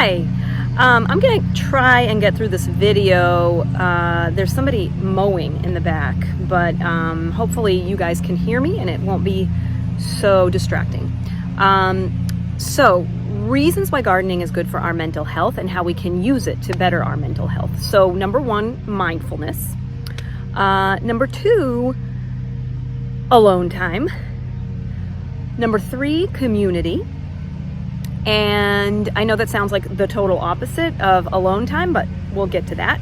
Hi, I'm gonna try and get through this video. There's somebody mowing in the back, but hopefully you guys can hear me and it won't be so distracting. So reasons why gardening is good for our mental health and how we can use it to better our mental health. So number one, mindfulness. Number two, alone time. Number three, community. And I know that sounds like the total opposite of alone time, but we'll get to that.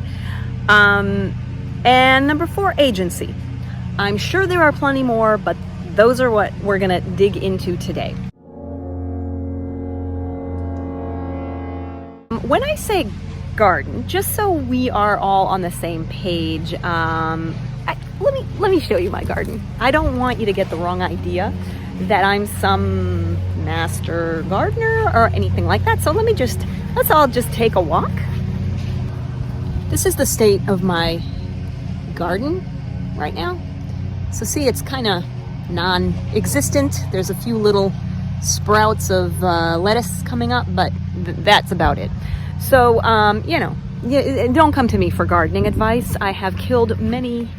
And number four, agency. I'm sure there are plenty more, but those are what we're gonna dig into today. When I say garden, just so we are all on the same page, let me show you my garden. I don't want you to get the wrong idea that I'm some master gardener or anything like that. So let's all just take a walk. This is the state of my garden right now. So see, it's kind of non-existent. There's a few little sprouts of lettuce coming up, but that's about it. So, don't come to me for gardening advice. I have killed many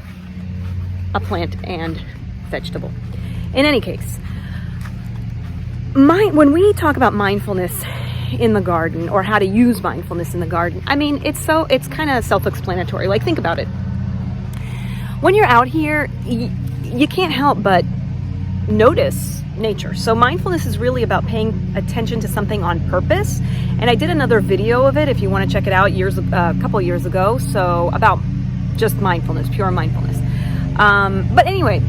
a plant and vegetable. In any case, when we talk about mindfulness in the garden or how to use mindfulness in the garden, I mean, it's kind of self-explanatory. Like, think about it. When you're out here, you can't help but notice nature. So mindfulness is really about paying attention to something on purpose. And I did another video of it, if you want to check it out, a couple years ago. So about just mindfulness, pure mindfulness. But anyway,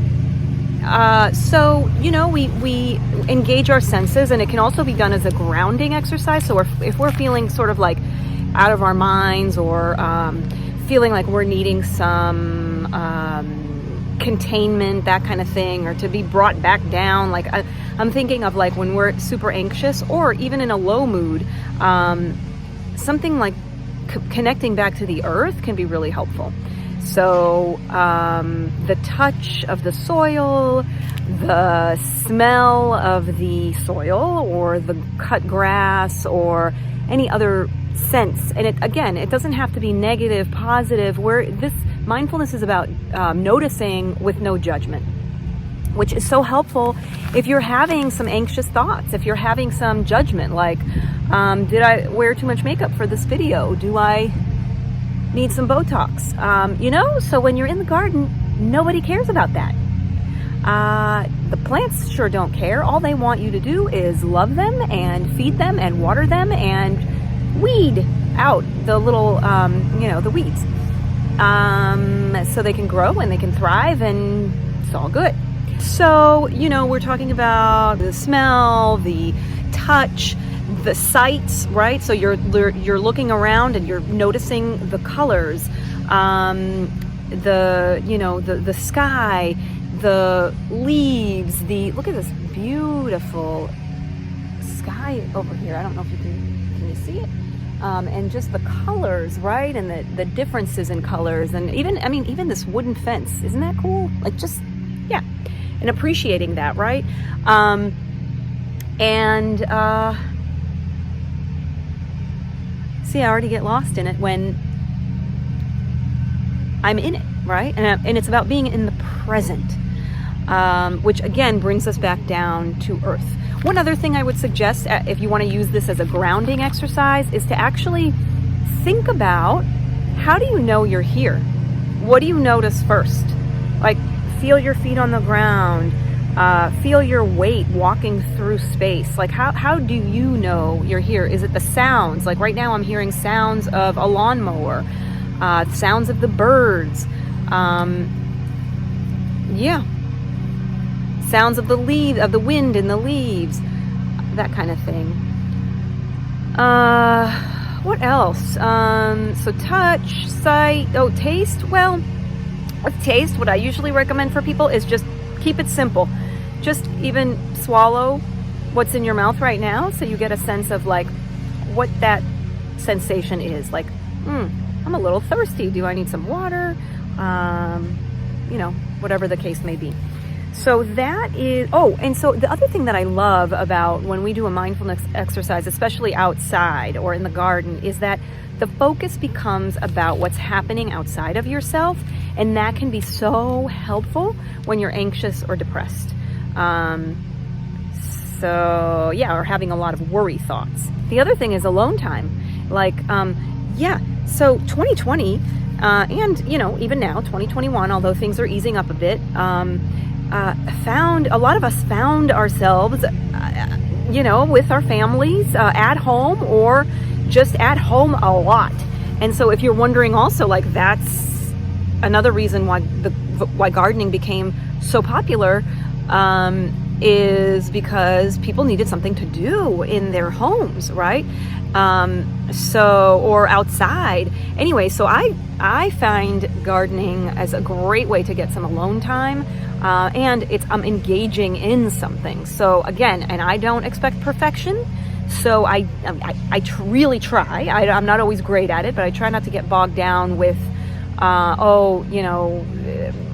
we engage our senses, and it can also be done as a grounding exercise. So if we're feeling sort of like out of our minds, or feeling like we're needing some containment, that kind of thing, or to be brought back down, like I'm thinking of like when we're super anxious or even in a low mood, something like connecting back to the earth can be really helpful. So the touch of the soil, the smell of the soil, or the cut grass, or any other sense. And it doesn't have to be negative, positive. This mindfulness is about noticing with no judgment, which is so helpful if you're having some anxious thoughts, if you're having some judgment, like, did I wear too much makeup for this video? Do I need some Botox? So when you're in the garden, nobody cares about that. The plants sure don't care. All they want you to do is love them and feed them and water them and weed out the little, the weeds. So they can grow and they can thrive, and it's all good. So, we're talking about the smell, the touch, the sights, right? So you're looking around and you're noticing the colors, the sky, the leaves, look at this beautiful sky over here. I don't know if can you see it? And just the colors, right? And the differences in colors, and even this wooden fence, isn't that cool? Like, and appreciating that, right? See, I already get lost in it when I'm in it, right? And it's about being in the present, which again brings us back down to earth. One other thing I would suggest, if you want to use this as a grounding exercise, is to actually think about, how do you know you're here? What do you notice first? Like, feel your feet on the ground, feel your weight walking through space. Like, how do you know you're here? Is it the sounds? Like right now I'm hearing sounds of a lawnmower, sounds of the birds, sounds of the wind in the leaves, that kind of thing. What else? So touch, sight, taste. Well, with taste, what I usually recommend for people is just keep it simple. Just even swallow what's in your mouth right now, so you get a sense of like what that sensation is. Like, I'm a little thirsty. Do I need some water? Whatever the case may be. So that is, oh, and so the other thing that I love about when we do a mindfulness exercise, especially outside or in the garden, is that the focus becomes about what's happening outside of yourself. And that can be so helpful when you're anxious or depressed. So yeah, or having a lot of worry thoughts. The other thing is alone time. Like, so 2020, and, even now, 2021, although things are easing up a bit, a lot of us found ourselves, with our families, at home or just at home a lot. And so if you're wondering also, like, that's another reason why gardening became so popular, is because people needed something to do in their homes, right? Or outside. Anyway, so I find gardening as a great way to get some alone time, and I'm engaging in something. So again, and I don't expect perfection, so I really try. I'm not always great at it, but I try not to get bogged down with,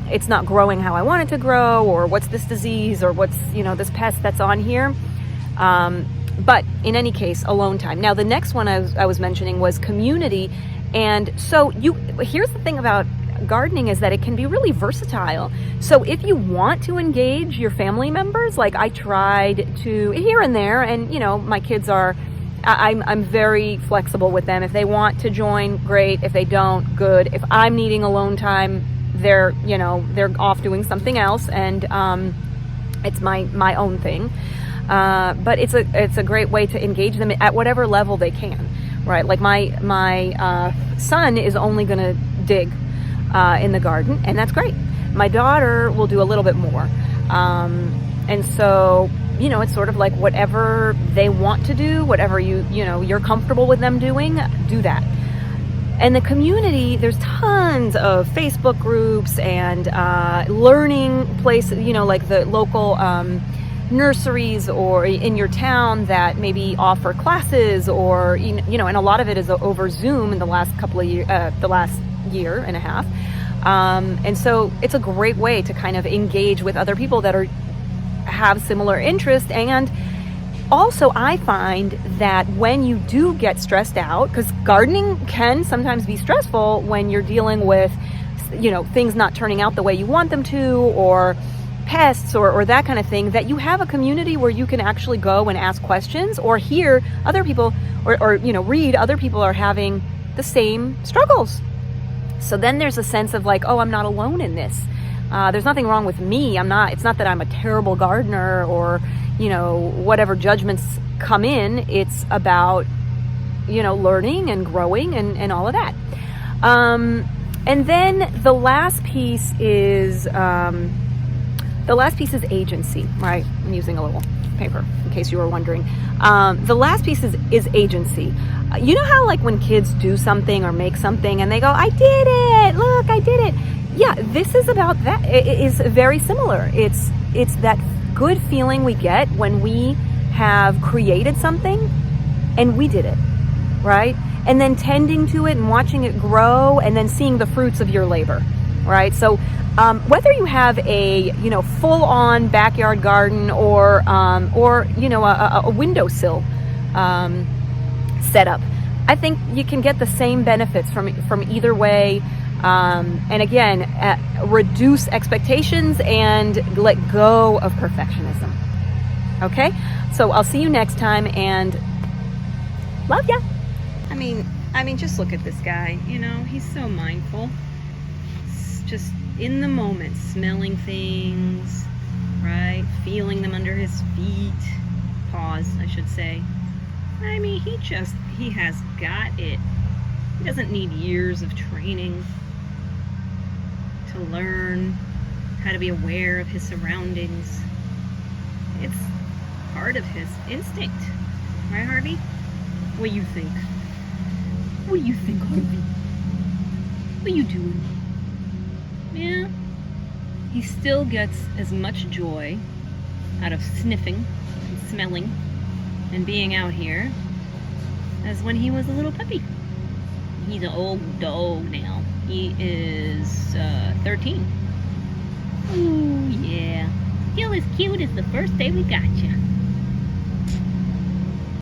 it's not growing how I want it to grow, or what's this disease, or what's, this pest that's on here. But in any case, alone time. Now, the next one I was mentioning was community. And so here's the thing about gardening, is that it can be really versatile. So if you want to engage your family members, like I tried to here and there, and, my kids I'm very flexible with them. If they want to join, great. If they don't, good. If I'm needing alone time, they're off doing something else, and it's my own thing. But it's a great way to engage them at whatever level they can, right? Like my son is only going to dig in the garden, and that's great. My daughter will do a little bit more, and so it's sort of like whatever they want to do, whatever you're comfortable with them doing, do that. And the community, there's tons of Facebook groups and learning places, like the local nurseries or in your town that maybe offer classes, or and a lot of it is over Zoom in the last couple of the last year and a half. And so it's a great way to kind of engage with other people that have similar interests. And also, I find that when you do get stressed out, because gardening can sometimes be stressful when you're dealing with, things not turning out the way you want them to, or pests or that kind of thing, that you have a community where you can actually go and ask questions, or hear other people, or read other people are having the same struggles. So then there's a sense of like, oh, I'm not alone in this. There's nothing wrong with me. It's not that I'm a terrible gardener, or whatever judgments come in. It's about learning and growing and all of that. And then the last piece is agency, right? I'm using a little paper in case you were wondering. The last piece is agency. You know how, like, when kids do something or make something and they go, I did it, look, I did it. Yeah, this is about that. It is very similar. It's that good feeling we get when we have created something and we did it, right? And then tending to it and watching it grow, and then seeing the fruits of your labor, right? So whether you have a full-on backyard garden or a windowsill setup, I think you can get the same benefits from either way. And again, reduce expectations and let go of perfectionism. Okay, so I'll see you next time, and love ya. I mean, just look at this guy. He's so mindful. Just in the moment, smelling things, right? Feeling them under his feet. Pause, I should say. I mean, he has got it. He doesn't need years of training to learn how to be aware of his surroundings. It's part of his instinct. Right, Harvey? What do you think? What do you think, Harvey? What are you doing? Yeah. He still gets as much joy out of sniffing and smelling and being out here as when he was a little puppy. He's an old dog now. He is 13. Ooh, yeah. still as cute as the first day we got you.